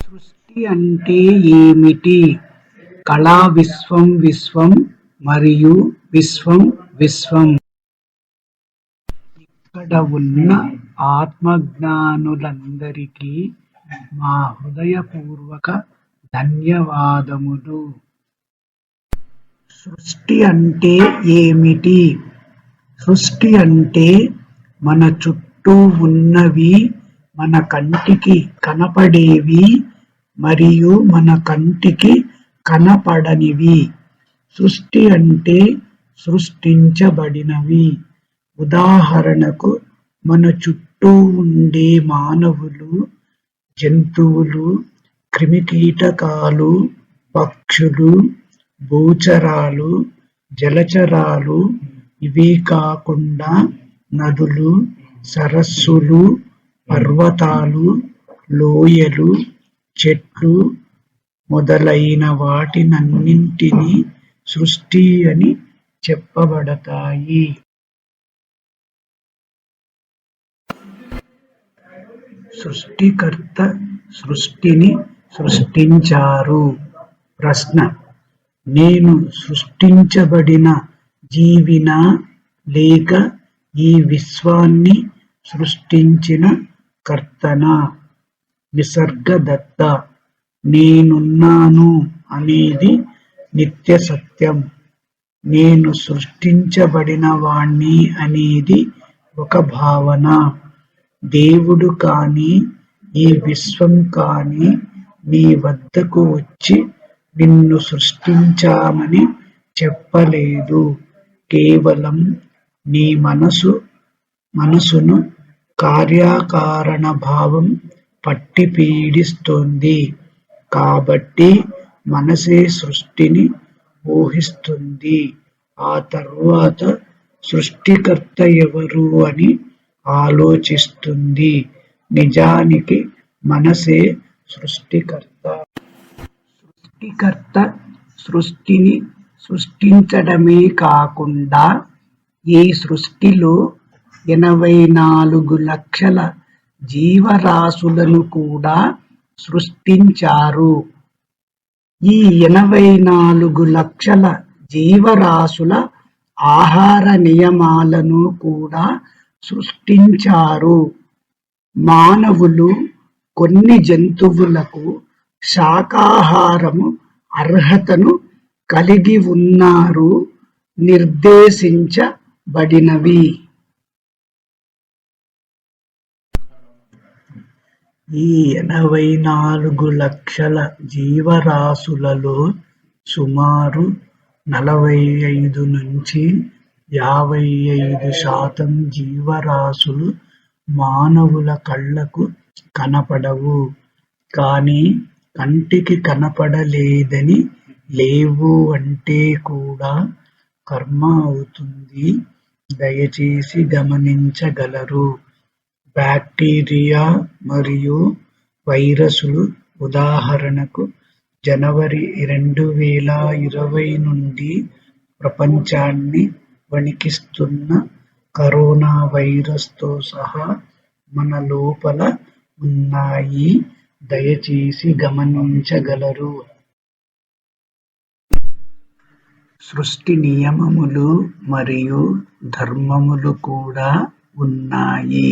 సృష్టి అంటే ఏమిటి? కళా విశ్వం విశ్వం మరియు విశ్వం విశ్వం. ఇక్కడ ఉన్న ఆత్మజ్ఞానులందరికీ మా హృదయపూర్వక ధన్యవాదములు. సృష్టి అంటే ఏమిటి? సృష్టి అంటే మన చుట్టూ ఉన్నవి, మన కంటికి కనపడేవి మరియు మన కంటికి కనపడనివి. సృష్టి అంటే సృష్టించబడినవి. ఉదాహరణకు మన చుట్టూ ఉండే మానవులు, జంతువులు, క్రిమికీటకాలు, పక్షులు, భూచరాలు, జలచరాలు, ఇవే కాకుండా నదులు, సరస్సులు, పర్వతాలు, లోయలు, చెట్లు మొదలైన వాటినన్నింటినీ సృష్టి అని చెప్పబడతాయి. సృష్టికర్త సృష్టిని సృష్టించారు. ప్రశ్న: నేను సృష్టించబడిన జీవినా లేక ఈ విశ్వాన్ని సృష్టించిన కర్తనా? నిసర్గదత్త: నేనున్నాను అనేది నిత్య సత్యం. నేను సృష్టించబడిన వాణ్ణి అనేది ఒక భావన. దేవుడు కానీ ఈ విశ్వం కానీ నీ వద్దకు వచ్చి నిన్ను సృష్టించామని చెప్పలేదు. కేవలం నీ మనసును కార్యకారణ భావం పట్టి పీడిస్తోంది. కాబట్టి మనసే సృష్టిని ఊహిస్తుంది. ఆ తరువాత సృష్టికర్త ఎవరు అని ఆలోచిస్తుంది. నిజానికి మనసే సృష్టికర్త. సృష్టికర్త సృష్టిని సృష్టించడమే కాకుండా ఈ సృష్టిలో 84 లక్షల జీవరాశులను కూడా సృష్టించారు. ఈ 84 లక్షల జీవరాశుల ఆహార నియమాలను కూడా సృష్టించారు. మానవులు కొన్ని జంతువులకు శాకాహారము అర్హతను కలిగి ఉన్నారు. నిర్దేశించబడినవి. ఈ 84 లక్షల జీవరాశులలో సుమారు 45 నుంచి 55% జీవరాశులు మానవుల కళ్ళకు కనపడవు. కానీ కంటికి కనపడలేదని లేవు అంటే కూడా కర్మ అవుతుంది. దయచేసి గమనించగలరు. బ్యాక్టీరియా మరియు వైరస్లు ఉదాహరణకు జనవరి 2020 నుండి ప్రపంచాన్ని వణికిస్తున్న కరోనా వైరస్తో సహా మన లోపల ఉన్నాయి. దయచేసి గమనించగలరు. సృష్టి నియమములు మరియు ధర్మములు కూడా ఉన్నాయి.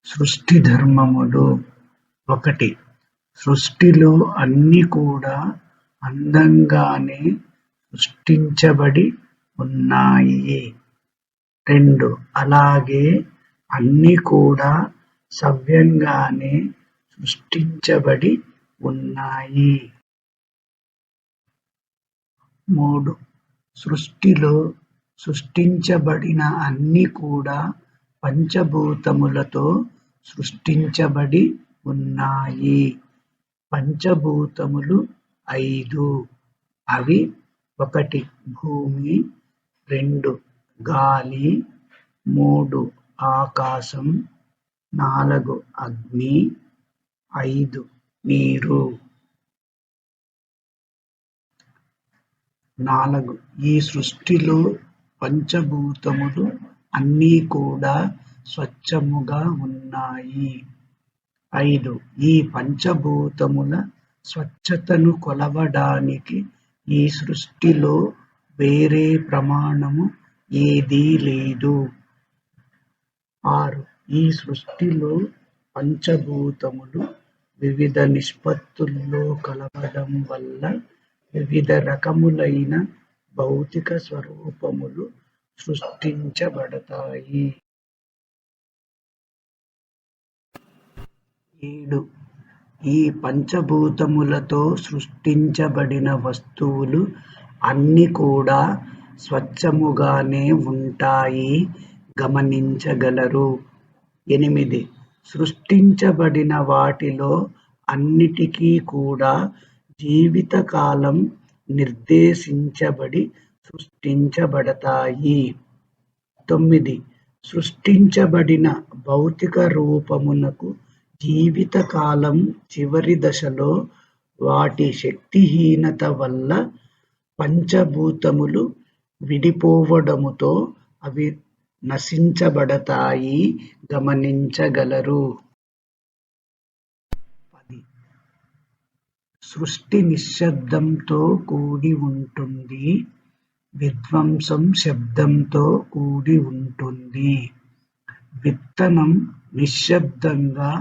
సృష్టి ధర్మములు: 1. సృష్టిలో అన్నీ కూడా అందంగానే సృష్టించబడి ఉన్నాయి. 2. అలాగే అన్నీ కూడా సవ్యంగానే సృష్టించబడి ఉన్నాయి. 3. సృష్టిలో సృష్టించబడిన అన్నీ కూడా పంచభూతములతో సృష్టించబడి ఉన్నాయి. పంచభూతములు 5. అవి: 1. భూమి, 2. గాలి, 3. ఆకాశం, 4. అగ్ని, 5. నీరు. 4. ఈ సృష్టిలో పంచభూతములు అన్నీ కూడా స్వచ్ఛముగా ఉన్నాయి. 5. ఈ పంచభూతముల స్వచ్ఛతను కొలవడానికి ఈ సృష్టిలో వేరే ప్రమాణము ఏదీ లేదు. 6. ఈ సృష్టిలో పంచభూతములు వివిధ నిష్పత్తుల్లో కలవడం వల్ల వివిధ రకములైన భౌతిక స్వరూపములు సృష్టించబడతాయి. 7. ఈ పంచభూతములతో సృష్టించబడిన వస్తువులు అన్నీ కూడా స్వచ్ఛముగానే ఉంటాయి గమనించగలరు. 8. సృష్టించబడిన వాటిలో అన్నిటికీ కూడా జీవితకాలం నిర్దేశించబడి సృష్టించబడతాయి. 9. సృష్టించబడిన భౌతిక రూపమునకు జీవితకాలం చివరి దశలో వాటి శక్తిహీనత వల్ల పంచభూతములు విడిపోవడముతో అవి నశించబడతాయి గమనించగలరు. 10. సృష్టి నిశ్శబ్దంతో కూడి ఉంటుంది. విధ్వంసం శబ్దంతో కూడి ఉంటుంది. విత్తనం నిశ్శబ్దంగా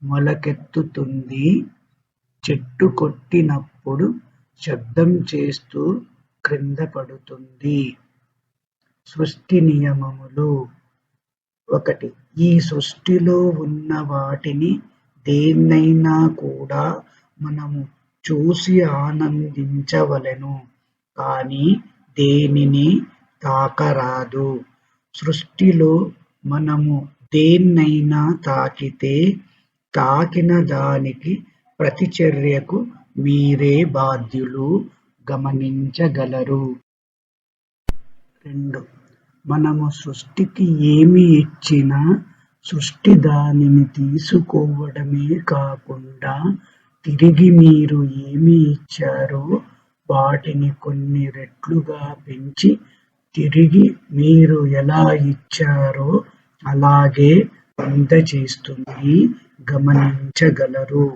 మొలకెత్తుతుంది. చెట్టు కొట్టినప్పుడు శబ్దం చేస్తూ క్రింద పడుతుంది. సృష్టి నియమములు. 1. ఈ సృష్టిలో ఉన్న వాటిని దేన్నైనా కూడా మనము చూసి ఆనందించవలెను కానీ దేనిని తాకరాదు. సృష్టిలో మనము దేన్నైనా తాకితే తాకిన దానికి ప్రతిచర్యకు మీరే బాధ్యులు గమనించగలరు. 2. మనము సృష్టికి ఏమి ఇచ్చినా సృష్టి దానిని తీసుకోవడమే కాకుండా తిరిగి మీరు ఏమి ఇచ్చారో వాటిని కొన్ని రెట్లుగా పెంచి తిరిగి మీరు ఎలా ఇచ్చారో అలాగే అందజేస్తుంది గమనించగలరు.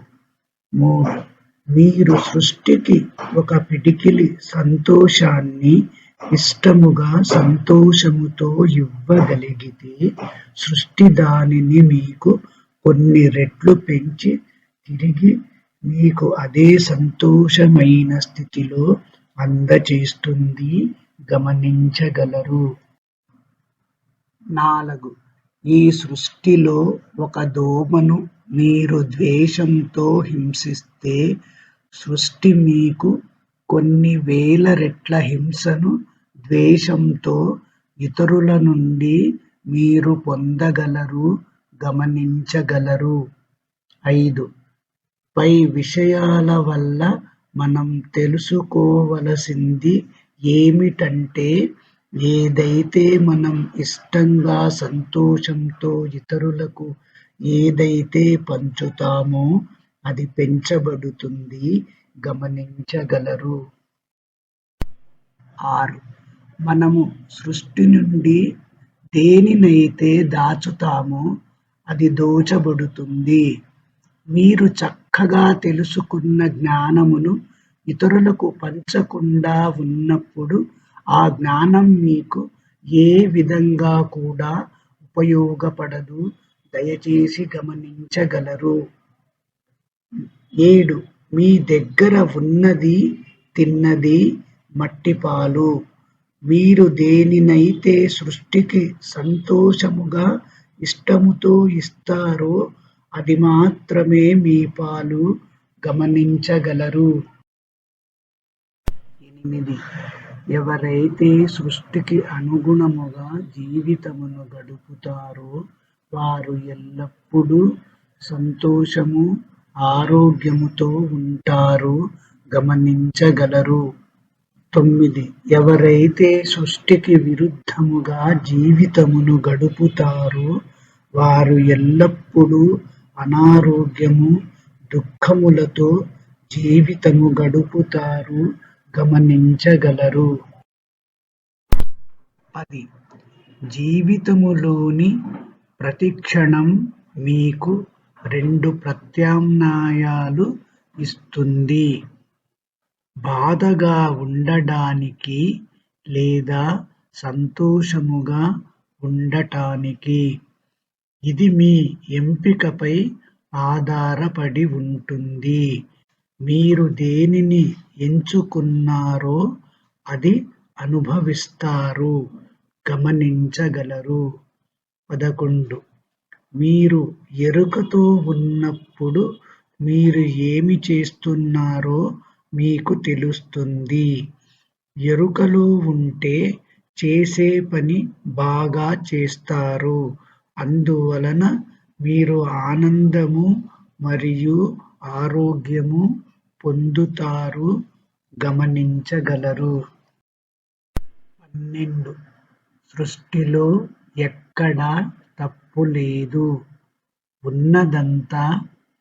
3. మీరు సృష్టికి ఒక పిడికిలి సంతోషాన్ని ఇష్టముగా సంతోషముతో ఇవ్వగలిగితే సృష్టి దానిని మీకు కొన్ని రెట్లు పెంచి తిరిగి మీకు అదే సంతోషమైన స్థితిలో అందజేస్తుంది గమనించగలరు. 4. ఈ సృష్టిలో ఒక దోమను మీరు ద్వేషంతో హింసిస్తే సృష్టి మీకు కొన్ని వేల రెట్ల హింసను ద్వేషంతో ఇతరుల నుండి మీరు పొందగలరు గమనించగలరు. 5. పై విషయాల వల్ల మనం తెలుసుకోవలసింది ఏమిటంటే ఏదైతే మనం ఇష్టంగా సంతోషంతో ఇతరులకు ఏదైతే పంచుతామో అది పెంచబడుతుంది గమనించగలరు. 6. మనము సృష్టి నుండి దేనినైతే దాచుతామో అది దోచబడుతుంది. మీరు చక్కగా తెలుసుకున్న జ్ఞానమును ఇతరులకు పంచకుండా ఉన్నప్పుడు ఆ జ్ఞానం మీకు ఏ విధంగా కూడా ఉపయోగపడదు దయచేసి గమనించగలరు. 7. మీ దగ్గర ఉన్నది తిన్నది మట్టిపాలు. మీరు దేనినైతే సృష్టికి సంతోషముగా ఇష్టముతో ఇస్తారో అది మాత్రమే మీ పాలు గమనించగలరు. 8. ఎవరైతే సృష్టికి అనుగుణముగా జీవితమును గడుపుతారో వారు ఎల్లప్పుడూ సంతోషము ఆరోగ్యముతో ఉంటారు గమనించగలరు. 9. ఎవరైతే సృష్టికి విరుద్ధముగా జీవితమును గడుపుతారో వారు ఎల్లప్పుడూ అనారోగ్యము దుఃఖములతో జీవితము గడుపుతారు గమనించగలరు. 10. జీవితములోని ప్రతి క్షణం మీకు రెండు ప్రత్యామ్నాయాలు ఇస్తుంది: బాధగా ఉండడానికి లేదా సంతోషముగా ఉండటానికి. ఇది మీ ఎంపికపై ఆధారపడి ఉంటుంది. మీరు దేనిని ఎంచుకున్నారో అది అనుభవిస్తారు, గమనించగలరు. 11. మీరు ఎరుకతో ఉన్నప్పుడు మీరు ఏమి చేస్తున్నారో మీకు తెలుస్తుంది. ఎరుకలో ఉంటే చేసే పని బాగా చేస్తారు, అందువలన మీరు ఆనందము మరియు ఆరోగ్యము పొందుతారు, గమనించగలరు. 12. సృష్టిలో ఎక్కడా తప్పు లేదు. ఉన్నదంతా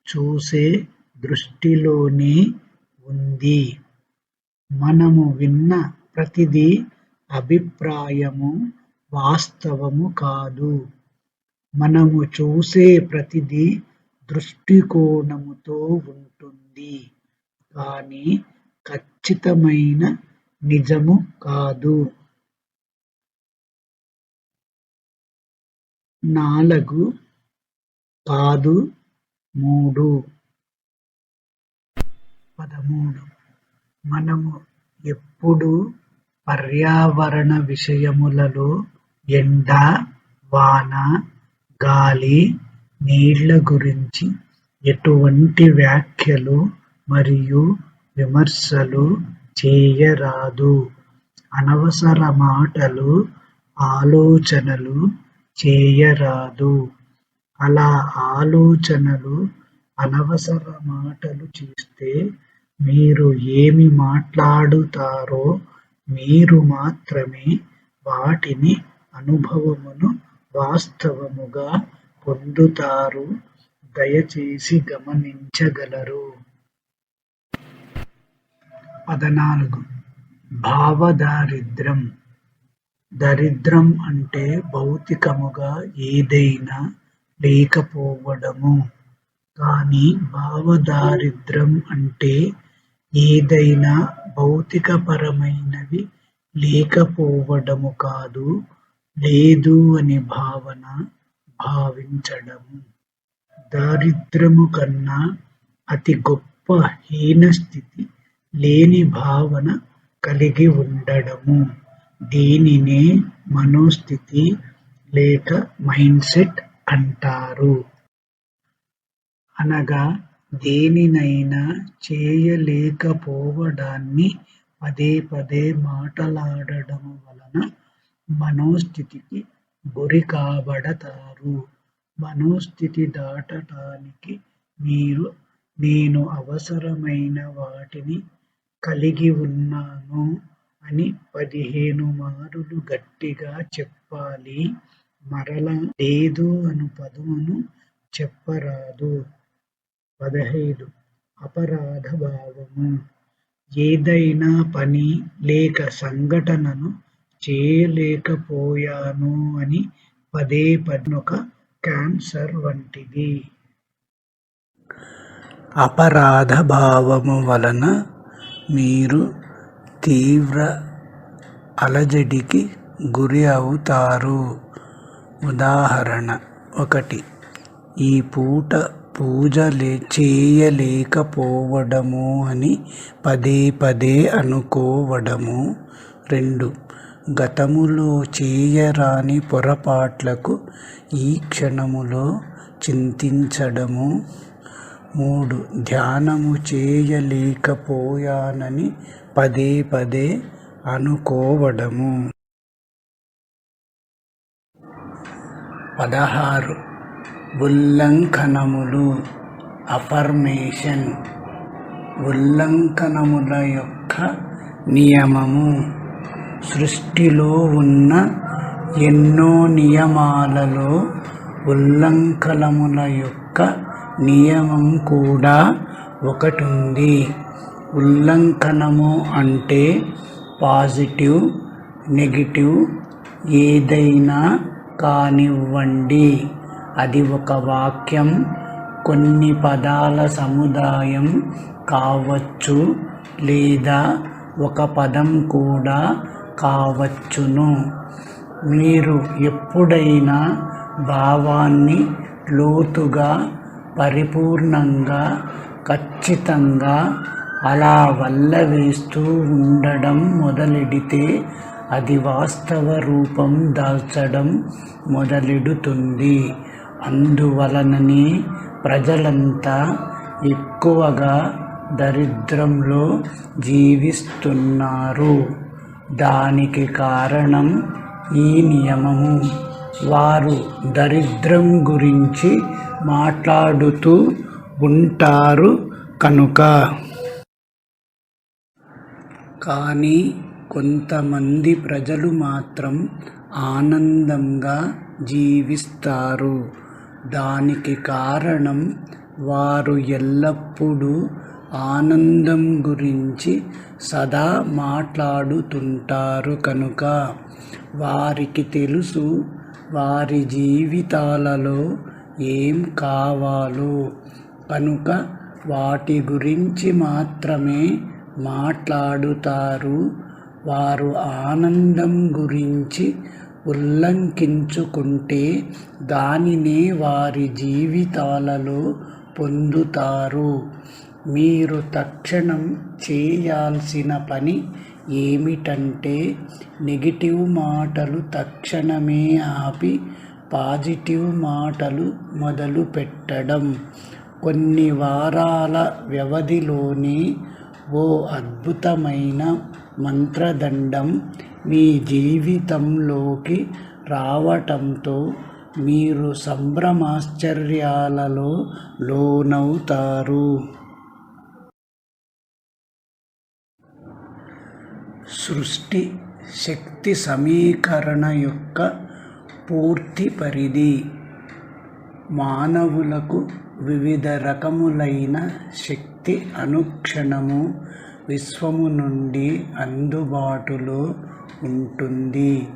చూసే దృష్టిలోనే ఉంది. మనము విన్న ప్రతిదీ అభిప్రాయము, వాస్తవము కాదు. మనము చూసే ప్రతిదీ దృష్టికోణముతో ఉంటుంది, కానీ ఖచ్చితమైన నిజము కాదు. 4 కాదు 3. 13. మనము ఎప్పుడూ పర్యావరణ విషయములలో ఎండ, వాన, గాలి, నీళ్ల గురించి ఎటువంటి వ్యాఖ్యలు మరియు విమర్శలు చేయరాదు. అనవసర మాటలు, ఆలోచనలు చేయరాదు. అలా ఆలోచనలు, అనవసర మాటలు చేస్తే మీరు ఏమి మాట్లాడుతారో మీరు మాత్రమే వాటిని అనుభవమును వాస్తవముగా పొందుతారు, దయచేసి గమనించగలరు. 14. భావదారిద్ర్యం. దరిద్రం అంటే భౌతికముగా ఏదైనా లేకపోవడము, కానీ భావదారిద్ర్యం అంటే ఏదైనా భౌతికపరమైనవి లేకపోవడము కాదు, లేదు అని భావించడము. దారిద్ర్యము కన్నా అతి గొప్ప హీనస్థితి లేని భావన కలిగి ఉండడము. దీనినే మనోస్థితి లేక మైండ్ సెట్ అంటారు. అనగా దేనినైనా చేయలేకపోవడాన్ని పదే పదే మాట్లాడడము వలన మనోస్థితికి గురి కాబడతారు. మనోస్థితి దాటడానికి మీరు నేను అవసరమైన వాటిని కలిగి ఉన్నాను అని 15 మారులు గట్టిగా చెప్పాలి. మరలా లేదు అను పదమును చెప్పరాదు. 15. అపరాధ భావము. ఏదైనా పని లేక సంఘటనను చేయలేకపోయాను అని పదే ఒక క్యాన్సర్ వంటిది. అపరాధ భావము వలన మీరు తీవ్ర అలజడికి గురి అవుతారు. ఉదాహరణ: 1. ఈ పూట పూజ చేయలేకపోవడము అని పదే పదే అనుకోవడము. 2. గతములో చేయరాని పొరపాట్లకు ఈ క్షణములో చింతించడము. 3. ధ్యానము చేయలేకపోయానని పదే పదే అనుకోవడము. 16. ఉల్లంఘనములు. అఫర్మేషన్. ఉల్లంఘనముల యొక్క నియమము. సృష్టిలో ఉన్న ఎన్నో నియమాలలో ఉల్లంఘనముల యొక్క నియమం కూడా ఒకటుంది. ఉల్లంఘనము అంటే పాజిటివ్, నెగిటివ్ ఏదైనా కానివ్వండి, అది ఒక వాక్యం, కొన్ని పదాల సముదాయం కావచ్చు లేదా ఒక పదం కూడా కావచ్చును. మీరు ఎప్పుడైనా భావాన్ని లోతుగా, పరిపూర్ణంగా, ఖచ్చితంగా అలా వల్లవేస్తూ ఉండడం మొదలెడితే అది వాస్తవ రూపం దాల్చడం మొదలెడుతుంది. అందువలననే ప్రజలంతా ఎక్కువగా దరిద్రంలో జీవిస్తున్నారు. దానికి కారణం ఈ నియమము. వారు దరిద్రం గురించి మాట్లాడుతూ ఉంటారు కనుక. కానీ కొంతమంది ప్రజలు మాత్రం ఆనందంగా జీవిస్తారు. దానికి కారణం వారు ఎల్లప్పుడూ ఆనందం గురించి సదా మాట్లాడుతుంటారు కనుక. వారికి తెలుసు వారి జీవితాలలో ఏం కావాలో, కనుక వాటి గురించి మాత్రమే మాట్లాడుతారు. వారు ఆనందం గురించి ఉల్లంఘించుకుంటే దానినే వారి జీవితాలలో పొందుతారు. మీరు తక్షణం చేయాల్సిన పని ఏమిటంటే నెగిటివ్ మాటలు తక్షణమే ఆపి పాజిటివ్ మాటలు మొదలు పెట్టడం. కొన్ని వారాల వ్యవధిలోనే ఓ అద్భుతమైన మంత్రదండం మీ జీవితంలోకి రావటంతో మీరు సంభ్రమాశ్చర్యాలలో లోనవుతారు. సృష్టి శక్తి సమీకరణ యొక్క పూర్తి పరిధి. మానవులకు వివిధ రకములైన శక్తి అనుక్షణము విశ్వము నుండి అందుబాటులో ఉంటుంది.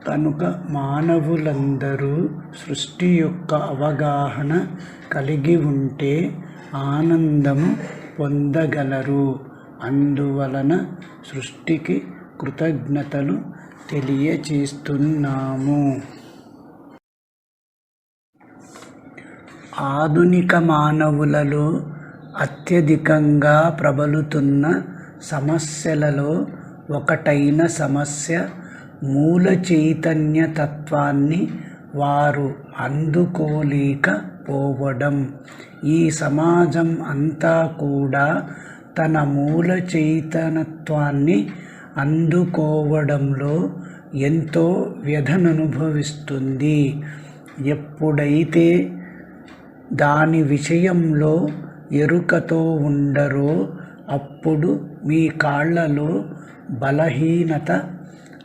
కనుక మానవులందరూ సృష్టి యొక్క అవగాహన కలిగి ఉంటే ఆనందము పొందగలరు. అందువలన సృష్టికి కృతజ్ఞతలు తెలియచేస్తున్నాము. ఆధునిక మానవులలో అత్యధికంగా ప్రబలుతున్న సమస్యలలో ఒకటైన సమస్య మూల చైతన్య తత్వాన్ని వారు అందుకోలేకపోవడం. ఈ సమాజం అంతా కూడా తన మూల చైతన్యత్వాన్ని అందుకోవడంలో ఎంతో వ్యధననుభవిస్తుంది. ఎప్పుడైతే దాని విషయంలో ఎరుకతో ఉండరో అప్పుడు మీ కాళ్ళలో బలహీనత,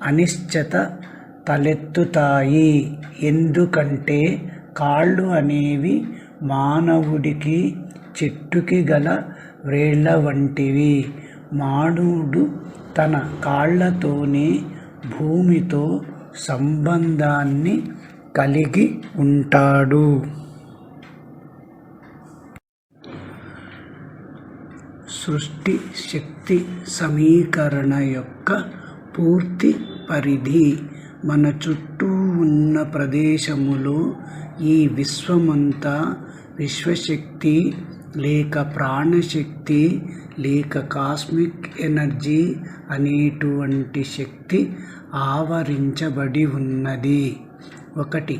అనిశ్చిత తలెత్తుతాయి. ఎందుకంటే కాళ్ళు అనేవి మానవుడికి చెట్టుకి గల వ్రేళ్ల వంటివి. మానవుడు తన కాళ్ళతోనే భూమితో సంబంధాన్ని కలిగి ఉంటాడు. సృష్టి శక్తి సమీకరణ యొక్క పూర్తి పరిధి. మన చుట్టూ ఉన్న ప్రదేశములో ఈ విశ్వమంతా విశ్వశక్తి లేక ప్రాణశక్తి లేక కాస్మిక్ ఎనర్జీ అనేటువంటి శక్తి ఆవరించబడి ఉన్నది. ఒకటి,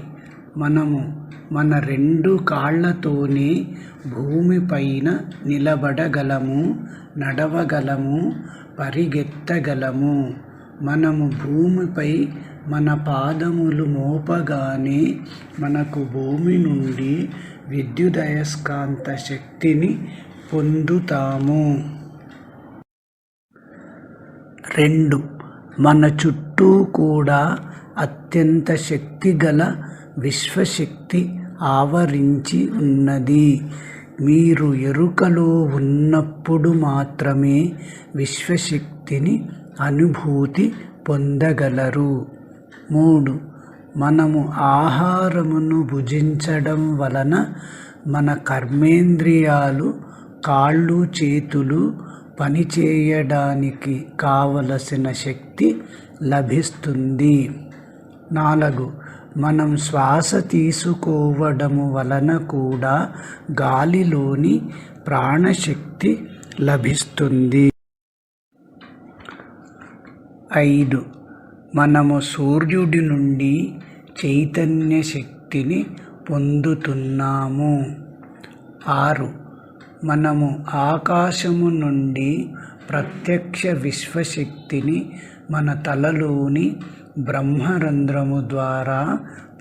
మనము మన రెండు కాళ్ళతోనే భూమిపైన నిలబడగలము, నడవగలము, పరిగెత్తగలము. మనము భూమిపై మన పాదములు మోపగానే మనకు భూమి నుండి విద్యుదయస్కాంత శక్తిని పొందుతాము. 2, మన చుట్టూ కూడా అత్యంత శక్తిగల విశ్వశక్తి ఆవరించి ఉన్నది. మీరు ఎరుకలో ఉన్నప్పుడు మాత్రమే విశ్వశక్తిని అనుభూతి పొందగలరు. 3, మనము ఆహారమును భుజించడం వలన మన కర్మేంద్రియాలు, కాళ్ళు చేతులు పనిచేయడానికి కావలసిన శక్తి లభిస్తుంది. 4. మనం శ్వాస తీసుకోవడము వలన కూడా గాలిలోని ప్రాణశక్తి లభిస్తుంది. 5. మనము సూర్యుడి నుండి చైతన్య శక్తిని పొందుతున్నాము. 6. మనము ఆకాశము నుండి ప్రత్యక్ష విశ్వశక్తిని మన తలలోని బ్రహ్మరంధ్రము ద్వారా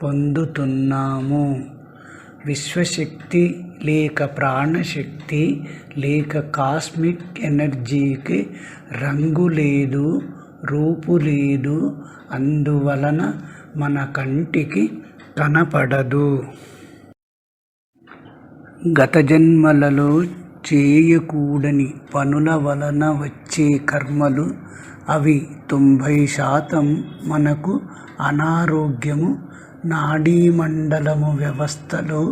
పొందుతున్నాము. విశ్వశక్తి లేక ప్రాణశక్తి లేక కాస్మిక్ ఎనర్జీకి రంగు లేదు, రూపు లేదు. అందువలన మన కంటికి కనపడదు. గత జన్మలలో చేయకూడని పనుల వలన వచ్చే కర్మలు, అవి 90% మనకు అనారోగ్యము, నాడీమండలము వ్యవస్థలో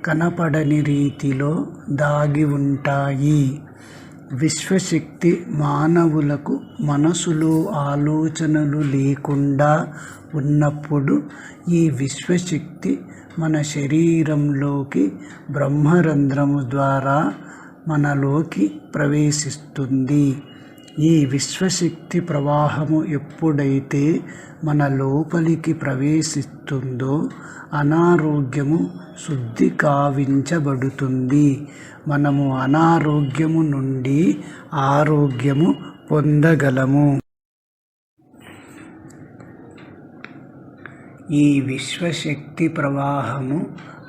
కనపడని రీతిలో దాగి ఉంటాయి. విశ్వశక్తి మానవులకు మనసులో ఆలోచనలు లేకుండా ఉన్నప్పుడు ఈ విశ్వశక్తి మన శరీరంలోకి బ్రహ్మరంధ్రము ద్వారా మనలోకి ప్రవేశిస్తుంది. ఈ విశ్వశక్తి ప్రవాహము ఎప్పుడైతే మన లోపలికి ప్రవేశిస్తుందో అనారోగ్యము శుద్ధి కావించబడుతుంది. మనము అనారోగ్యము నుండి ఆరోగ్యము పొందగలము. ఈ విశ్వశక్తి ప్రవాహము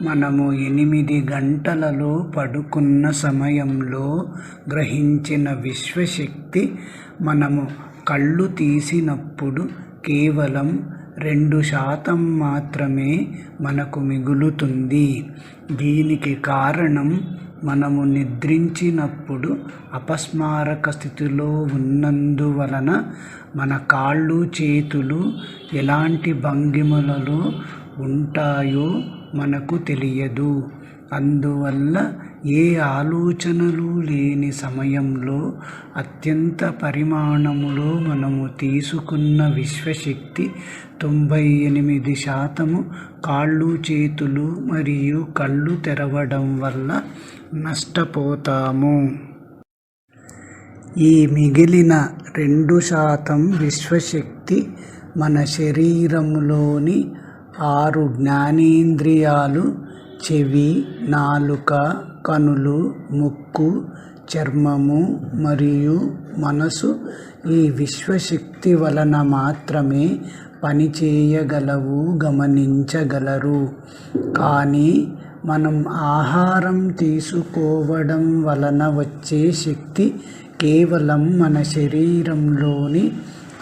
మనము 8 గంటలలో పడుకున్న సమయంలో గ్రహించిన విశ్వశక్తి మనము కళ్ళు తీసినప్పుడు కేవలం 2% మాత్రమే మనకు మిగులుతుంది. దీనికి కారణం మనము నిద్రించినప్పుడు అపస్మారక స్థితిలో ఉన్నందువలన మన కాళ్ళు చేతులు ఎలాంటి భంగిమలలో ఉంటాయో మనకు తెలియదు. అందువల్ల ఏ ఆలోచనలు లేని సమయంలో అత్యంత పరిమాణములో మనము తీసుకున్న విశ్వశక్తి 98% కాళ్ళు చేతులు మరియు కళ్ళు తెరవడం వల్ల నష్టపోతాము. ఈ మిగిలిన 2% విశ్వశక్తి మన శరీరంలోని 6 జ్ఞానేంద్రియాలు, చెవి, నాలుక, కనులు, ముక్కు, చర్మము మరియు మనసు ఈ విశ్వశక్తి వలన మాత్రమే పనిచేయగలవు, గమనించగలరు. కానీ మనం ఆహారం తీసుకోవడం వలన వచ్చే శక్తి కేవలం మన శరీరంలోని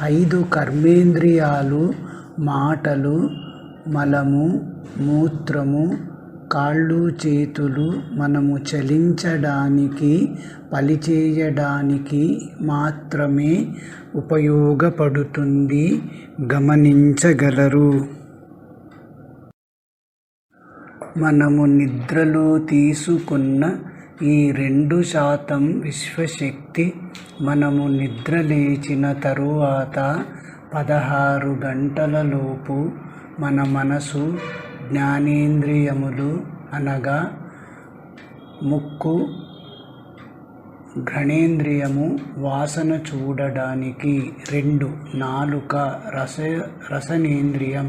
5 కర్మేంద్రియాలు, మాటలు, మలము, మూత్రము, కాళ్ళు చేతులు మనము చలించడానికి, పనిచేయడానికి మాత్రమే ఉపయోగపడుతుంది, గమనించగలరు. మనము నిద్రలో తీసుకున్న ఈ 2% విశ్వశక్తి మనము నిద్ర లేచిన తరువాత 16 గంటలలోపు మన మనసు, జ్ఞానేంద్రియములు అనగా ముక్కు, ఘ్రాణేంద్రియము వాసన చూడడానికి, 2 నాలుక, రసనేంద్రియం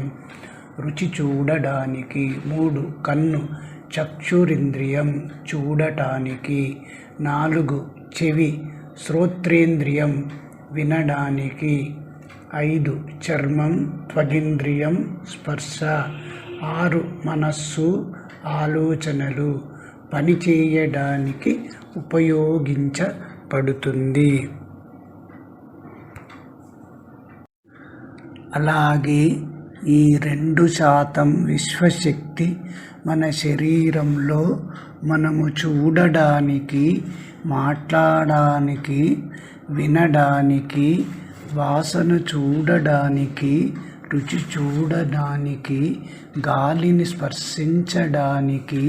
రుచి చూడడానికి, 3 కన్ను చక్షురింద్రియం చూడటానికి, 4 చెవి శ్రోత్రేంద్రియం వినడానికి, 5 చర్మం త్వగింద్రియం స్పర్శ, 6 మనస్సు ఆలోచనలు పనిచేయడానికి ఉపయోగించబడుతుంది. అలాగే ఈ 2% విశ్వశక్తి మన శరీరంలో మనము చూడడానికి, మాట్లాడడానికి, వినడానికి, వాసన చూడడానికి, రుచి చూడడానికి, గాలిని స్పర్శించడానికి,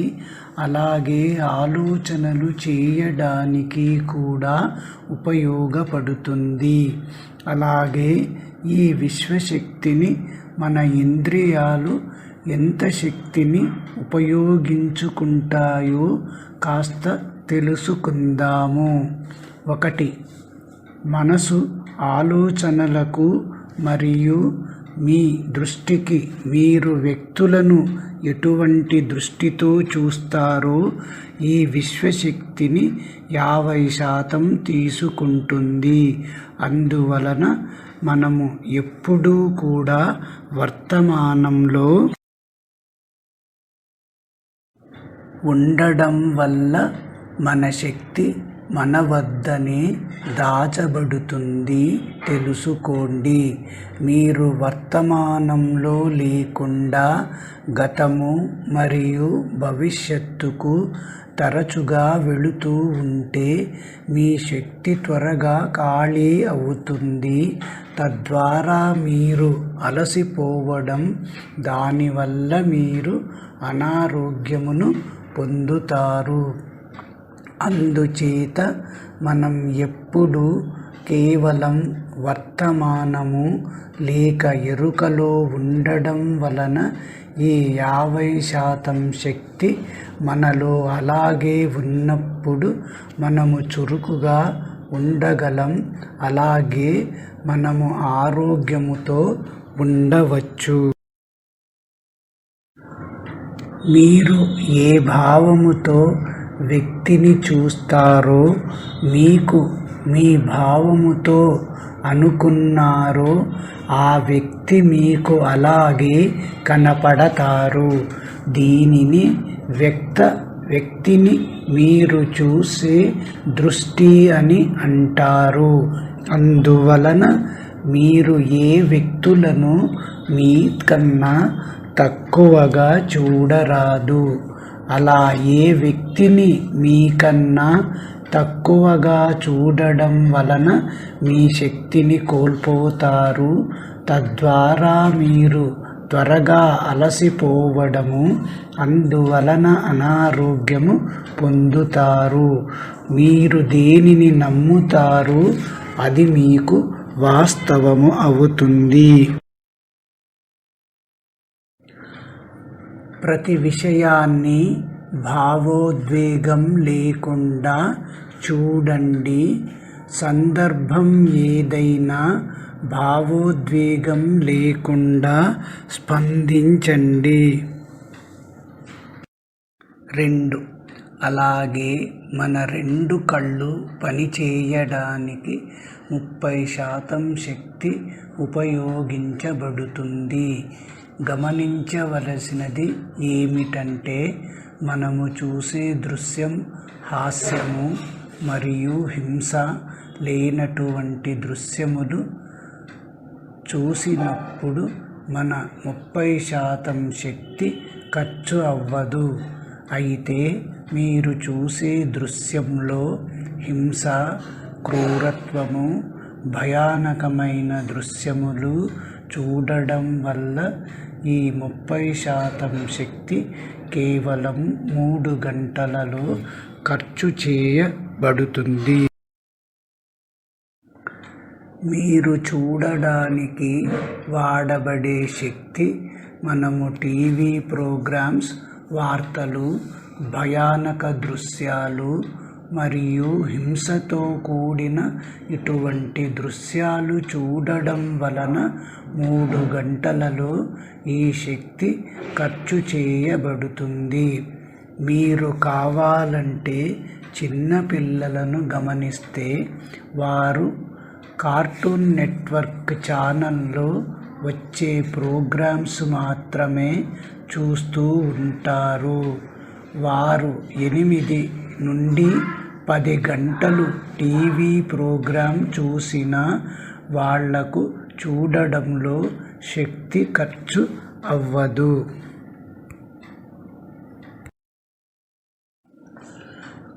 అలాగే ఆలోచనలు చేయడానికి కూడా ఉపయోగపడుతుంది. అలాగే ఈ విశ్వశక్తిని మన ఇంద్రియాలు ఎంత శక్తిని ఉపయోగించుకుంటాయో కాస్త తెలుసుకుందాము. 1. మనసు ఆలోచనలకు మరియు మీ దృష్టికి మీరు వ్యక్తులను ఎటువంటి దృష్టితో చూస్తారో ఈ విశ్వశక్తిని 50% తీసుకుంటుంది. అందువలన మనము ఎప్పుడూ కూడా వర్తమానంలో ఉండడం వల్ల మన శక్తి మన వద్దనే దాచబడుతుంది తెలుసుకోండి. మీరు వర్తమానంలో లేకుండా గతము మరియు భవిష్యత్తుకు తరచుగా వెళుతూ ఉంటే మీ శక్తి త్వరగా ఖాళీ అవుతుంది. తద్వారా మీరు అలసిపోవడం, దానివల్ల మీరు అనారోగ్యమును పొందుతారు. అందుచేత మనం ఎప్పుడూ కేవలం వర్తమానము లేక ఎరుకలో ఉండడం వలన ఈ 50% శక్తి మనలో అలాగే ఉన్నప్పుడు మనము చురుకుగా ఉండగలం. అలాగే మనము ఆరోగ్యముతో ఉండవచ్చు. మీరు ఏ భావముతో వ్యక్తిని చూస్తారో, మీకు మీ భావముతో అనుకున్నారో ఆ వ్యక్తి మీకు అలాగే కనపడతారు. దీనిని వ్యక్తిని మీరు చూసే దృష్టి అని అంటారు. అందువలన మీరు ఏ వ్యక్తులను మీకన్నా తక్కువగా చూడరాదు. అలా ఏ వ్యక్తిని మీకన్నా తక్కువగా చూడడం వలన మీ శక్తిని కోల్పోతారు. తద్వారా మీరు త్వరగా అలసిపోవడము, అందువలన అనారోగ్యము పొందుతారు. మీరు దేనిని నమ్ముతారో అది మీకు వాస్తవము అవుతుంది. ప్రతి విషయాన్ని భావోద్వేగం లేకుండా చూడండి. సందర్భం ఏదైనా భావోద్వేగం లేకుండా స్పందించండి. 2. అలాగే మన 2 కళ్ళు పనిచేయడానికి 30% శక్తి ఉపయోగించబడుతుంది. గమనించవలసినది ఏమిటంటే మనము చూసే దృశ్యం హాస్యము మరియు హింస లేనటువంటి దృశ్యములు చూసినప్పుడు మన 30% శక్తి ఖర్చు అవ్వదు. అయితే మీరు చూసే దృశ్యంలో హింస, క్రూరత్వము, భయానకమైన దృశ్యములు చూడడం వల్ల ఈ 30% శక్తి కేవలం 3 గంటలలో ఖర్చు చేయబడుతుంది. మీరు చూడడానికి వాడబడే శక్తి మనము టీవీ ప్రోగ్రామ్స్, వార్తలు, భయానక దృశ్యాలు మరియు హింసతో కూడిన ఇటువంటి దృశ్యాలు చూడడం వలన 3 గంటలలో ఈ శక్తి ఖర్చు చేయబడుతుంది. మీరు కావాలంటే చిన్న పిల్లలను గమనిస్తే వారు కార్టూన్ నెట్వర్క్ ఛానల్లో వచ్చే ప్రోగ్రామ్స్ మాత్రమే చూస్తూ ఉంటారు. వారు 8 నుండి 10 గంటలు టీవీ ప్రోగ్రాం చూసినా వాళ్లకు చూడడంలో శక్తి ఖర్చు అవ్వదు.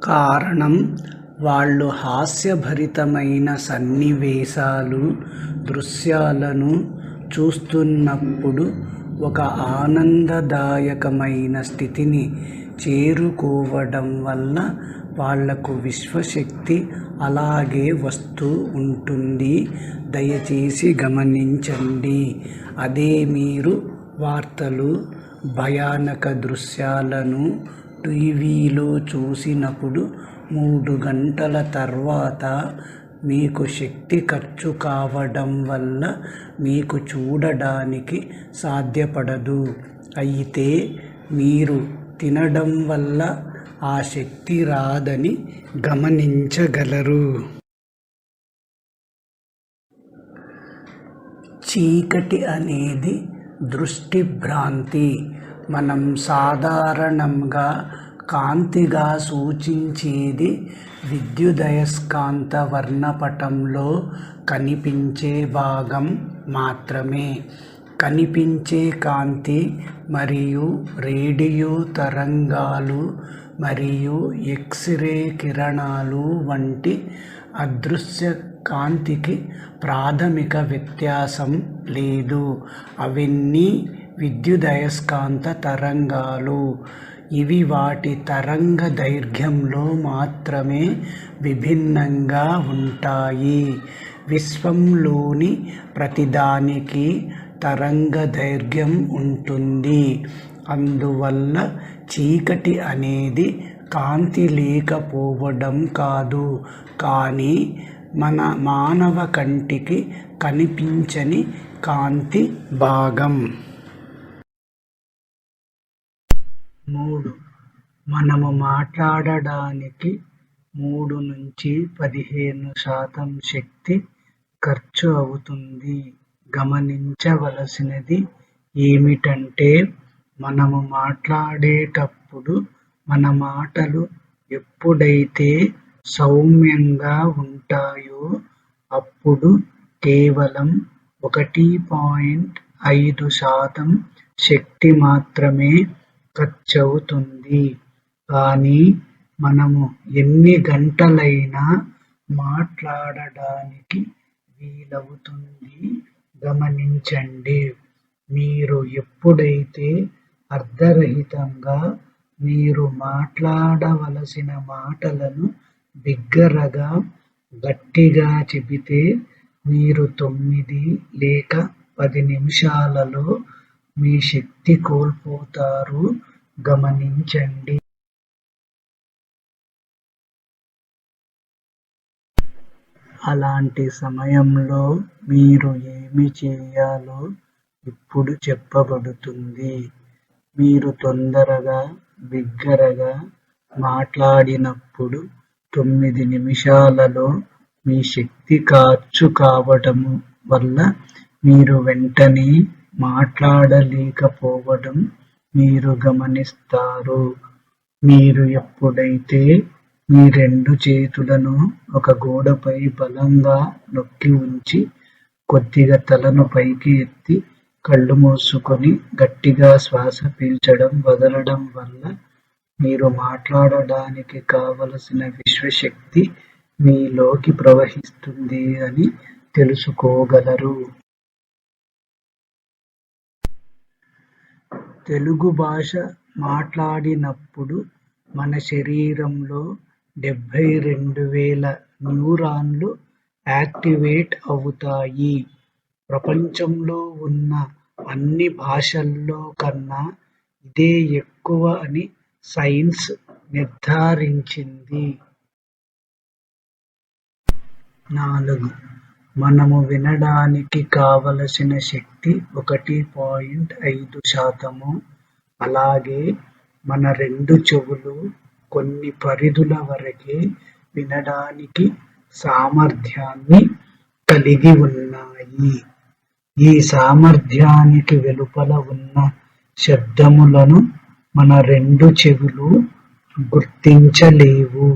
కారణం వాళ్ళు హాస్యభరితమైన సన్నివేశాలు, దృశ్యాలను చూస్తున్నప్పుడు ఒక ఆనందదాయకమైన స్థితిని చేరుకోవడం వల్ల వాళ్లకు విశ్వశక్తి అలాగే వస్తూ ఉంటుంది. దయచేసి గమనించండి. అదే మీరు వార్తలు, భయానక దృశ్యాలను టీవీలో చూసినప్పుడు 3 గంటల తర్వాత మీకు శక్తి ఖర్చు కావడం వల్ల మీకు చూడడానికి సాధ్యపడదు. అయితే మీరు తినడం వల్ల ఆ శక్తి రాదని గమనించగలరు. చీకటి అనేది దృష్టి భ్రాంతి. మనం సాధారణంగా కాంతిగా సూచించేది విద్యుదయస్కాంత వర్ణపటంలో కనిపించే భాగం మాత్రమే. కనిపించే కాంతి మరియు రేడియో తరంగాలు మరియు ఎక్స్-రే కిరణాలు వంటి అదృశ్య కాంతికి ప్రాథమిక వ్యత్యాసం లేదు. అవన్నీ విద్యుదయస్కాంత తరంగాలు. ఇవి వాటి తరంగ దైర్ఘ్యంలో మాత్రమే విభిన్నంగా ఉంటాయి. విశ్వంలోని ప్రతిదానికి తరంగ దైర్ఘ్యం ఉంటుంది. అందువల్ల చీకటి అనేది కాంతి లేకపోవడం కాదు, కానీ మన మానవ కంటికి కనిపించని కాంతి భాగం. 3. మనము మాట్లాడడానికి 3 నుంచి 15% శక్తి ఖర్చు అవుతుంది. గమనించవలసినది ఏమిటంటే, మనము మాట్లాడేటప్పుడు మన మాటలు ఎప్పుడైతే సౌమ్యంగా ఉంటాయో అప్పుడు కేవలం 1.5% శక్తి మాత్రమే ఖర్చవుతుంది. కానీ మనము ఎన్ని గంటలైనా మాట్లాడడానికి వీలవుతుంది. గమనించండి, మీరు ఎప్పుడైతే అర్ధరహితంగా మీరు మాట్లాడవలసిన మాటలను బిగ్గరగా, గట్టిగా చెబితే మీరు 9 లేక 10 నిమిషాలలో మీ శక్తి కోల్పోతారు. గమనించండి. అలాంటి సమయంలో మీరు ఏమి చేయాలో ఇప్పుడు చెప్పబడుతుంది. మీరు తొందరగా, బిగ్గరగా మాట్లాడినప్పుడు 9 నిమిషాలలో మీ శక్తి ఖర్చు కావడం వల్ల మీరు వెంటనే మాట్లాడలేకపోవడం మీరు గమనిస్తారు. మీరు ఎప్పుడైతే మీ 2 చేతులను ఒక గోడపై బలంగా నొక్కి ఉంచి, కొద్దిగా తలను పైకి ఎత్తి, కళ్ళు మూసుకొని గట్టిగా శ్వాస పీల్చడం వదలడం వల్ల మీరు మాట్లాడడానికి కావలసిన విశ్వశక్తి మీలోకి ప్రవహిస్తుంది అని తెలుసుకోగలరు. తెలుగు భాష మాట్లాడినప్పుడు మన శరీరంలో 72,000 న్యూరాన్లు యాక్టివేట్ అవుతాయి. ప్రపంచంలో ఉన్న అన్ని భాషల్లో కన్నా ఇదే ఎక్కువ అని సైన్స్ నిర్ధారించింది. 4. మనము వినడానికి కావలసిన శక్తి 1.5%. అలాగే మన 2 చెవులు కొన్ని పరిధుల వరకే వినడానికి సామర్థ్యాన్ని కలిగి ఉన్నాయి. ఈ సామర్థ్యానికి వెలుపల ఉన్న శబ్దములను మన 2 చెవులు గుర్తించలేవు.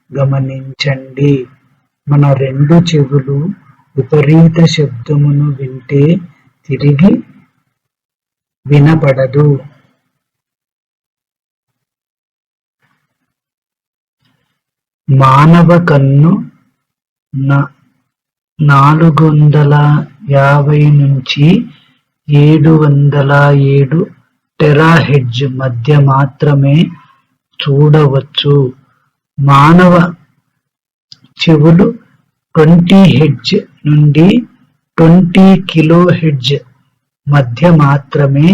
గమనించండి, మన 2 చెవులు విపరీత శబ్దమును వింటే తిరిగి వినపడదు. మానవ కన్ను 450 నుంచి 707 టెరాహెర్ట్జ్ మధ్య మాత్రమే చూడవచ్చు. మానవ చెవులు 20 హెర్ట్జ్ నుండి 20 కిలోహెర్ట్జ్ మధ్య మాత్రమే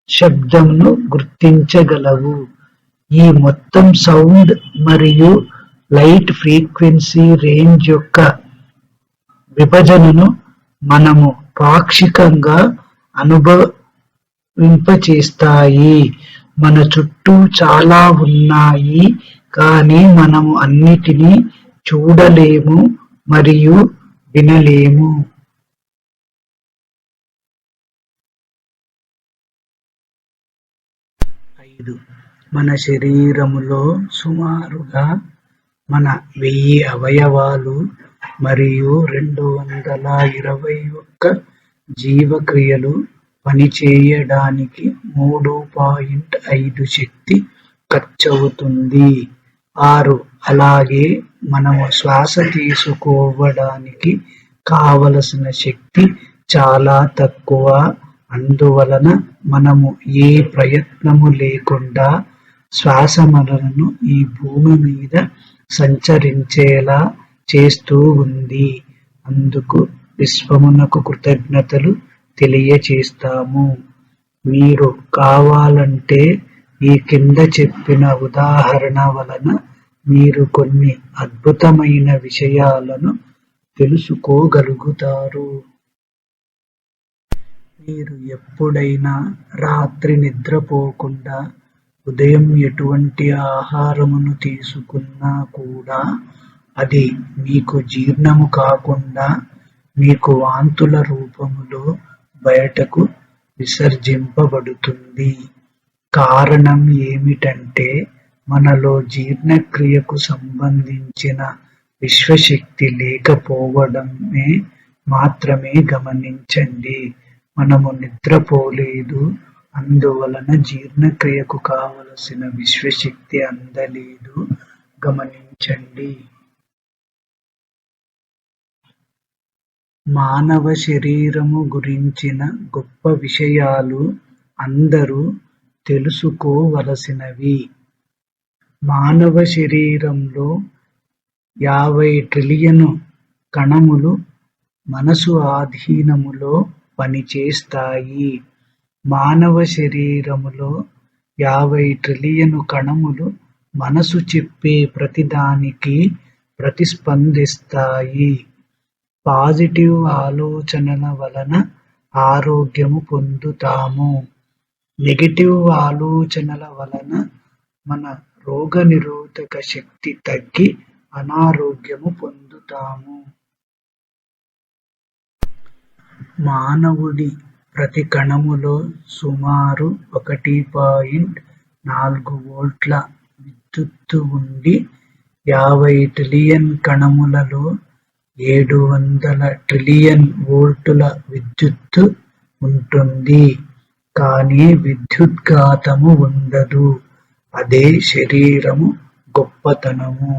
శబ్దంను గుర్తించగలవు. ఈ మొత్తం సౌండ్ మరియు లైట్ ఫ్రీక్వెన్సీ రేంజ్ యొక్క విభజనను మనము పాక్షికంగా అనుభవింపచేస్తాయి. మన చుట్టూ చాలా ఉన్నాయి, కానీ మనము అన్నిటినీ చూడలేము మరియు వినలేము. 5. మన శరీరములో సుమారుగా మన 1000 అవయవాలు మరియు 221 జీవక్రియలు పనిచేయడానికి 3.5 శక్తి ఖర్చవుతుంది. 6. అలాగే మనము శ్వాస తీసుకోవడానికి కావలసిన శక్తి చాలా తక్కువ. అందువలన మనము ఏ ప్రయత్నము లేకుండా శ్వాస మనలను ఈ భూమి మీద సంచరించేలా చేస్తూ ఉంది. అందుకు విశ్వమునకు కృతజ్ఞతలు తెలియచేస్తాము. మీరు కావాలంటే ఈ కింద చెప్పిన ఉదాహరణ వలన మీరు కొన్ని అద్భుతమైన విషయాలను తెలుసుకోగలుగుతారు. మీరు ఎప్పుడైనా రాత్రి నిద్రపోకుండా ఉదయం ఎటువంటి ఆహారమును తీసుకున్నా కూడా అది మీకు జీర్ణము కాకుండా మీకు వాంతుల రూపములో బయటకు విసర్జింపబడుతుంది. కారణం ఏమిటంటే మనలో జీర్ణక్రియకు సంబంధించిన విశ్వశక్తి లేకపోవడమే మాత్రమే. గమనించండి, మనము నిద్రపోలేదు, అందువలన జీర్ణక్రియకు కావలసిన విశ్వశక్తి అందలేదు. గమనించండి. మానవ శరీరము గురించిన గొప్ప విషయాలు అందరూ తెలుసుకోవలసినవి. మానవ శరీరంలో 50 ట్రిలియన్ కణములు మనసు ఆధీనములో పనిచేస్తాయి. మానవ శరీరములో 50 ట్రిలియన్ కణములు మనసు చెప్పే ప్రతిదానికి ప్రతిస్పందిస్తాయి. పాజిటివ్ ఆలోచనల వలన ఆరోగ్యము పొందుతాము. నెగటివ్ ఆలోచనల వలన మన రోగనిరోధక శక్తి తగ్గి అనారోగ్యము పొందుతాము. మానవుడి ప్రతి కణములో సుమారు 1.4 వోల్ట్ల విద్యుత్తు ఉండి 50 ట్రిలియన్ కణములలో 700 ట్రిలియన్ వోల్టుల విద్యుత్తు ఉంటుంది. కానీ విద్యుద్ఘాతము ఉండదు. అదే శరీరము గొప్పతనము.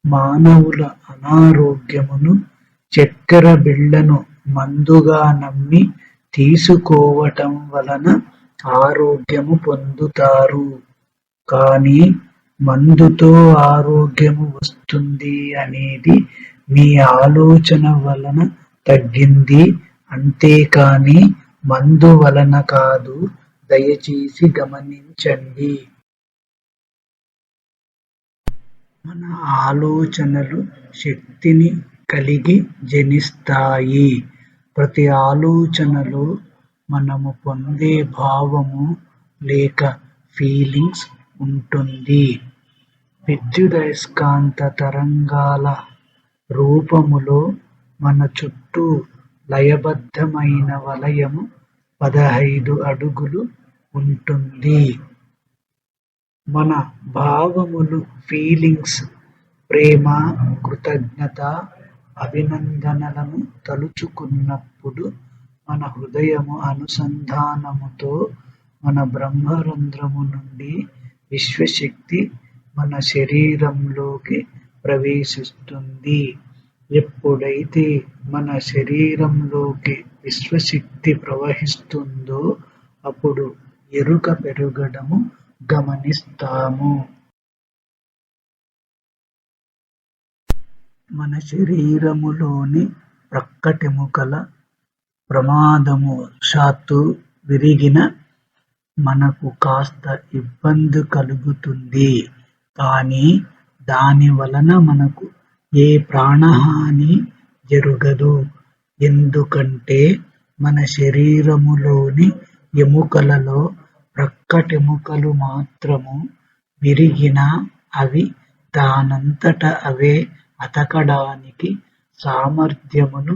మానవుల అనారోగ్యమును చక్కెర బిళ్ళను మందుగా నమ్మి తీసుకోవటం వలన ఆరోగ్యము పొందుతారు. కానీ మందుతో ఆరోగ్యము వస్తుంది అనేది మీ ఆలోచన వలన తగ్గింది, అంతేకాని మందు వలన కాదు. దయచేసి గమనించండి. మన ఆలోచనలు శక్తిని కలిగి జనిస్తాయి. ప్రతి ఆలోచనలో మనము పొందే భావము లేక ఫీలింగ్స్ ఉంటుంది. విద్యుదయస్కాంత తరంగాల రూపములో మన చుట్టూ లయబద్ధమైన వలయము 15 అడుగులు ఉంటుంది. మన భావములు ఫీలింగ్స్ ప్రేమ, కృతజ్ఞత, అభినందనలను తలుచుకున్నప్పుడు మన హృదయము అనుసంధానముతో మన బ్రహ్మరంధ్రము నుండి విశ్వశక్తి మన శరీరంలోకి ప్రవేశిస్తుంది. ఎప్పుడైతే మన శరీరంలోకి విశ్వశక్తి ప్రవహిస్తుందో అప్పుడు ఎరుక పెరగడము గమనిస్తాము. మన శరీరములోని ప్రక్కటెముకల ప్రమాదవశాత్తు విరిగిన మనకు కాస్త ఇబ్బంది కలుగుతుంది. కానీ దాని వలన మనకు ఏ ప్రాణహాని జరగదు. ఎందుకంటే మన శరీరములోని ఎముకలలో ప్రక్కటెముకలు మాత్రము విరిగినా అవి దానంతట అవే అతకడానికి సామర్థ్యమును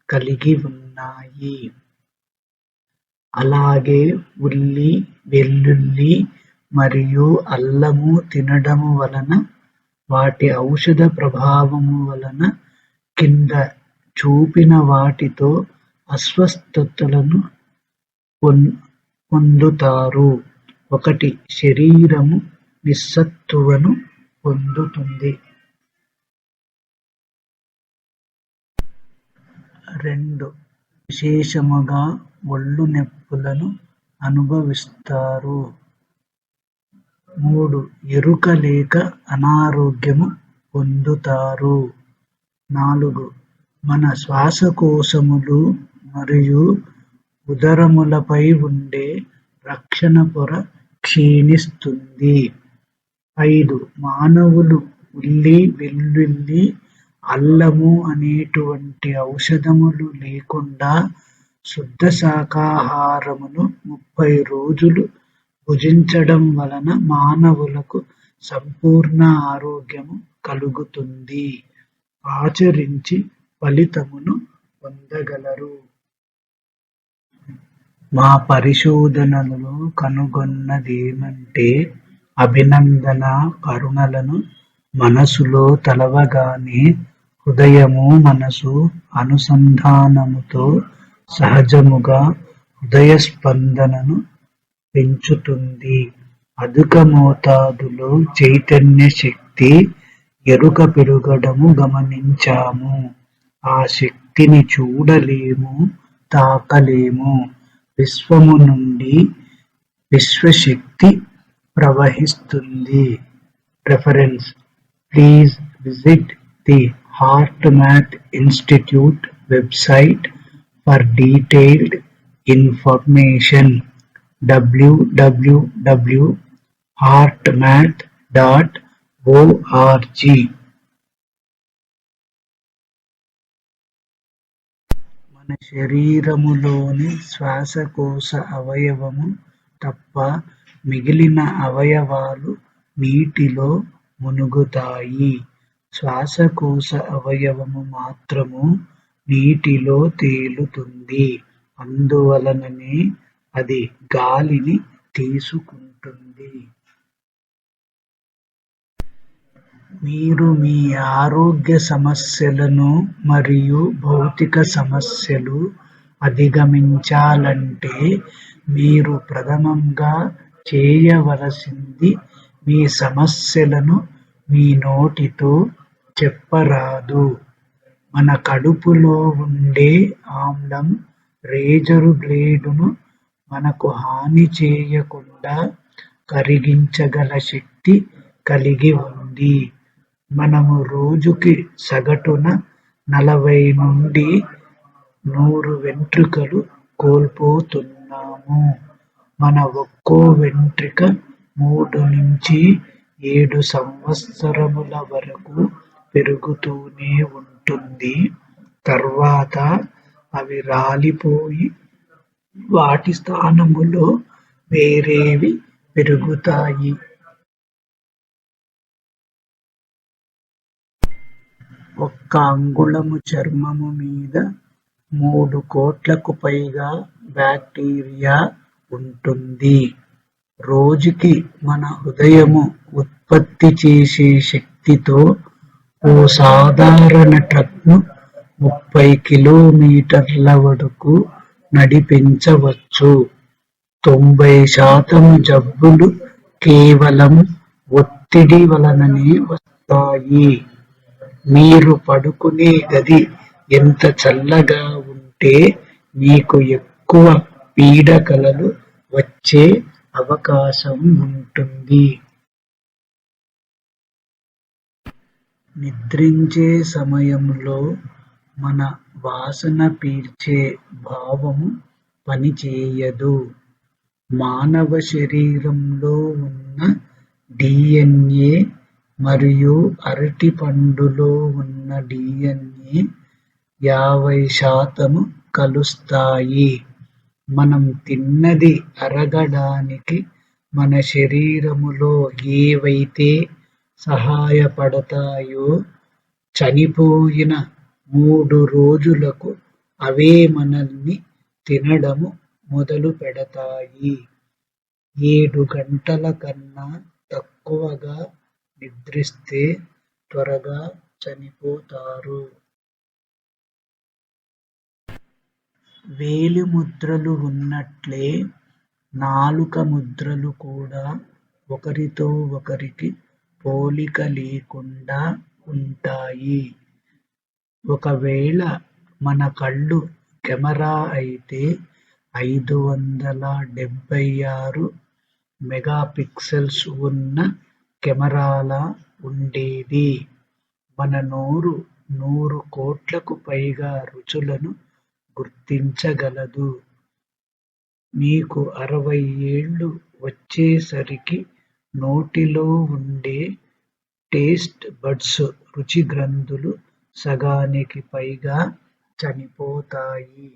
కలిగి ఉన్నాయి. అలాగే ఉల్లి, వెల్లుల్లి మరియు అల్లము తినడము వలన వాటి ఔషధ ప్రభావము వలన కింద చూపిన వాటితో అస్వస్థతలను పొందుతారు. 1. శరీరము నిస్సత్తువను పొందుతుంది. 2. విశేషముగా ఒళ్ళు నొప్పులను అనుభవిస్తారు. 3. ఎరుక లేక అనారోగ్యము పొందుతారు. 4. మన శ్వాసకోశములు మరియు ఉదరములపై ఉండే రక్షణ పొర క్షీణిస్తుంది. 5. మానవులు ఉల్లి, వెల్లుల్లి, అల్లము అనేటువంటి ఔషధములు లేకుండా శుద్ధ శాకాహారమును 30 రోజులు భుజించడం వలన మానవులకు సంపూర్ణ ఆరోగ్యము కలుగుతుంది. ఆచరించి ఫలితమును పొందగలరు. మా పరిశోధనలలో కనుగొన్నదేమంటే అభినందన కరుణలను మనసులో తలవగానే హృదయము మనసు అనుసంధానముతో సహజముగా హృదయ స్పందనను పెంచుతుంది. అధిక మోతాదులో చైతన్య శక్తి ఎరుక పెరగడము గమనించాము. ఆ శక్తిని చూడలేము, తాకలేము. విశ్వము నుండి విశ్వశక్తి ప్రవహిస్తుంది. Reference: Please visit the HeartMath Institute website for detailed information. www.heartmath.org. మన శరీరములోని శ్వాసకోశ అవయవము తప్ప మిగిలిన అవయవాలు నీటిలో మునుగుతాయి. శ్వాసకోశ అవయవము మాత్రము నీటిలో తేలుతుంది. అందువలననే అది గాలిని తీసుకుంటుంది. మీరు మీ ఆరోగ్య సమస్యలను మరియు భౌతిక సమస్యలు అధిగమించాలంటే మీరు ప్రథమంగా చేయవలసింది మీ సమస్యలను మీ నోటితో చెప్పరాదు. మన కడుపులో ఉండే ఆమ్లం రేజరు బ్లేడును మనకు హాని చేయకుండా కరిగించగల శక్తి కలిగి ఉంది. మనము రోజుకి సగటున 40 నుండి 100 వెంట్రుకలు కోల్పోతున్నాము. మన ఒక్కో వెంట్రుక 3 నుంచి 7 సంవత్సరముల వరకు పెరుగుతూనే ఉంటుంది. తర్వాత అవి రాలిపోయి వాటి స్థానములో వేరేవి పెరుగుతాయి. 1 అంగుళము చర్మము మీద 3 కోట్లకు పైగా బ్యాక్టీరియా ఉంటుంది. రోజుకి మన హృదయము ఉత్పత్తి చేసే శక్తితో ఓ సాధారణ ట్రక్ను 30 కిలోమీటర్ల వరకు నడిపించవచ్చు. 90% జబ్బులు కేవలం ఒత్తిడి వలననే వస్తాయి. మీరు పడుకునే గది ఎంత చల్లగా ఉంటే మీకు ఎక్కువ పీడకలలు వచ్చే అవకాశం ఉంటుంది. నిద్రించే సమయంలో మన వాసన పీల్చే భావము పనిచేయదు. మానవ శరీరంలో ఉన్న డిఎన్ఏ మరియు అరటిపండులో ఉన్న డిఎన్ఏ 50% కలుస్తాయి. మనం తిన్నది అరగడానికి మన శరీరములో ఏవైతే సహాయపడతాయో చనిపోయిన 3 రోజులకు అవే మనల్ని తినడము మొదలు పెడతాయి. 7 గంటల కన్నా తక్కువగా నిద్రిస్తే త్వరగా చనిపోతారు. వేలి ముద్రలు ఉన్నట్లే నాలుక ముద్రలు కూడా ఒకరితో ఒకరికి పోలిక లేకుండా ఉంటాయి. ఒకవేళ మన కళ్ళు కెమెరా అయితే 576 మెగాపిక్సెల్స్ ఉన్న కెమెరాలా ఉండేది. మన నోరు 100 కోట్లకు పైగా రుచులను గుర్తించగలదు. మీకు 60 ఏళ్లు వచ్చేసరికి నోటిలో ఉండే టేస్ట్ బడ్స్ రుచి గ్రంథులు సగానికి పైగా చనిపోతాయి.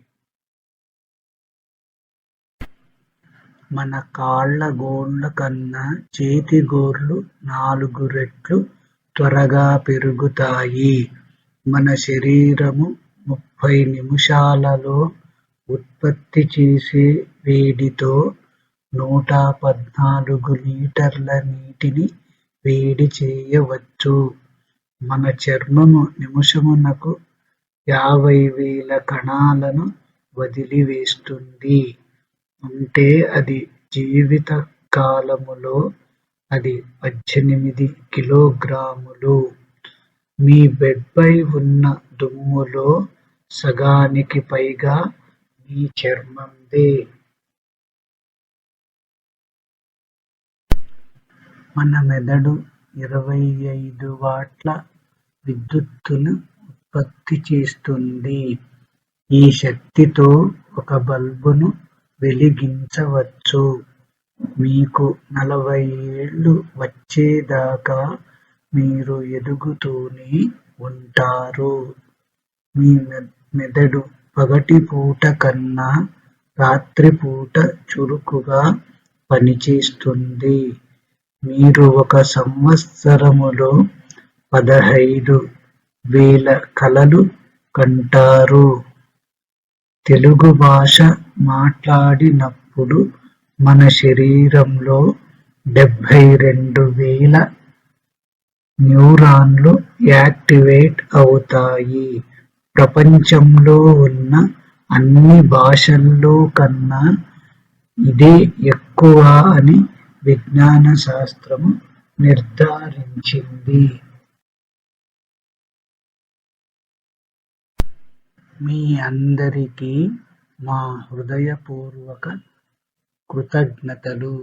మన కాళ్ళ గోళ్ళ కన్నా చేతి గోర్లు 4 రెట్లు త్వరగా పెరుగుతాయి. మన శరీరము 30 నిమిషాలలో ఉత్పత్తి చేసే వేడితో 114 లీటర్ల నీటిని వేడి చేయవచ్చు. మన చర్మము నిమిషమునకు 50,000 కణాలను వదిలివేస్తుంది. అంటే అది జీవిత కాలములో అది 18 కిలోగ్రాములు. మీ బెడ్ పై ఉన్న దుమ్ములో సగానికి పైగా మీ చర్మందే. మన మెదడు 25 వాట్ల విద్యుత్తును ఉత్పత్తి చేస్తుంది. ఈ శక్తితో ఒక బల్బును వెలిగించవచ్చు. మీకు 40 ఏళ్లు వచ్చేదాకా మీరు ఎదుగుతూనే ఉంటారు. మీ మెదడు పగటిపూట కన్నా రాత్రిపూట చురుకుగా పనిచేస్తుంది. మీరు 1 సంవత్సరములో 15,000 కలలు కంటారు. తెలుగు భాష మాట్లాడినప్పుడు మన శరీరంలో 72,000 న్యూరాన్లు యాక్టివేట్ అవుతాయి. ప్రపంచంలో ఉన్న అన్ని భాషల్లో కన్నా ఇదే ఎక్కువ అని విజ్ఞాన శాస్త్రము నిర్ధారించింది. మీ అందరికీ మా హృదయపూర్వక కృతజ్ఞతలు.